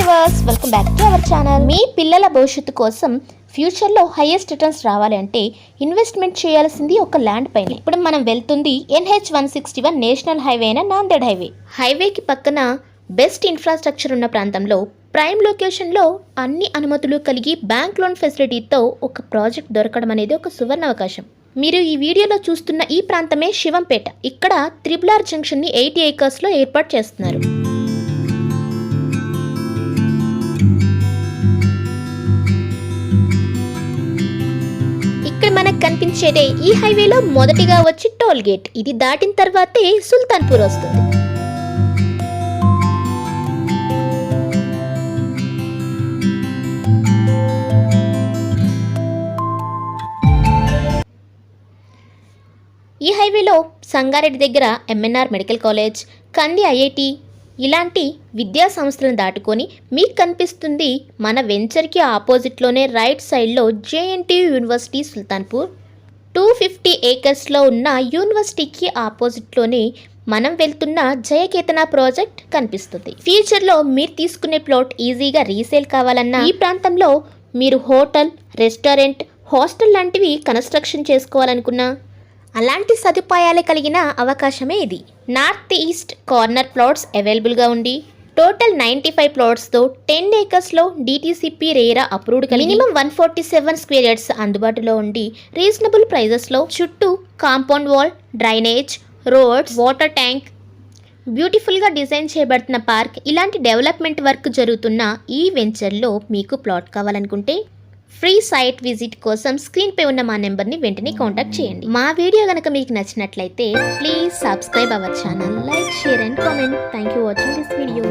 Viewers, welcome back to our channel. మీ పిల్లల భవిష్యత్తు కోసం ఫ్యూచర్లో హైయెస్ట్ రిటర్న్స్ రావాలి అంటే ఇన్వెస్ట్మెంట్ చేయాల్సింది ఒక ల్యాండ్ పైన. ఇప్పుడు మనం వెళ్తుంది NH-161 నేషనల్ హైవే అయిన నాందేడ్ హైవే. హైవేకి పక్కన బెస్ట్ ఇన్ఫ్రాస్ట్రక్చర్ ఉన్న ప్రాంతంలో ప్రైమ్ లొకేషన్లో అన్ని అనుమతులు కలిగి బ్యాంక్ లోన్ ఫెసిలిటీతో ఒక ప్రాజెక్ట్ దొరకడం అనేది ఒక సువర్ణ అవకాశం. మీరు ఈ వీడియోలో చూస్తున్న ఈ ప్రాంతమే శివంపేట. ఇక్కడ RRR జంక్షన్ని 80 ఏకర్స్లో ఏర్పాటు చేస్తున్నారు. ఇక్కడ మనకు కనిపించేదే ఈ హైవేలో మొదటిగా వచ్చి టోల్ గేట్. ఇది దాటిన తర్వాతే సుల్తాన్పూర్ వస్తుంది. ఈ హైవేలో సంగారెడ్డి దగ్గర MNR మెడికల్ కాలేజ్, కంది IIT ఇలాంటి విద్యా సంస్థలను దాటుకొని మీకు కనిపిస్తుంది మన వెంచర్కి ఆపోజిట్లోనే రైట్ సైడ్లో JNTU యూనివర్సిటీ సుల్తాన్పూర్. 250 ఏకర్స్లో ఉన్న యూనివర్సిటీకి ఆపోజిట్లోనే మనం వెళ్తున్న జయకేతన ప్రాజెక్ట్ కనిపిస్తుంది. ఫ్యూచర్లో మీరు తీసుకునే ప్లాట్ ఈజీగా రీసేల్ కావాలన్నా, ఈ ప్రాంతంలో మీరు హోటల్, రెస్టారెంట్, హాస్టల్ లాంటివి కన్స్ట్రక్షన్ చేసుకోవాలనుకున్నా అలాంటి సదుపాయాలు కలిగిన అవకాశమే ఇది. నార్త్ ఈస్ట్ కార్నర్ ప్లాట్స్ అవైలబుల్గా ఉండి టోటల్ 95 ప్లాట్స్తో 10 ఏకర్స్లో DTCP రేరా అప్రూవ్డ్ కలిగి మినిమం 147 స్క్వేర్ యార్డ్స్ అందుబాటులో ఉండి రీజనబుల్ ప్రైజెస్లో చుట్టూ compound wall, drainage, roads, water tank, బ్యూటిఫుల్గా డిజైన్ చేయబడుతున్న పార్క్ ఇలాంటి డెవలప్మెంట్ వర్క్ జరుగుతున్న ఈ వెంచర్లో మీకు ప్లాట్ కావాలనుకుంటే ఫ్రీ సైట్ విజిట్ కోసం స్క్రీన్పై ఉన్న మా నెంబర్ని వెంటనే కాంటాక్ట్ చేయండి. మా వీడియో కనుక మీకు నచ్చినట్లయితే please subscribe our channel, like, share and comment. Thank you watching this video.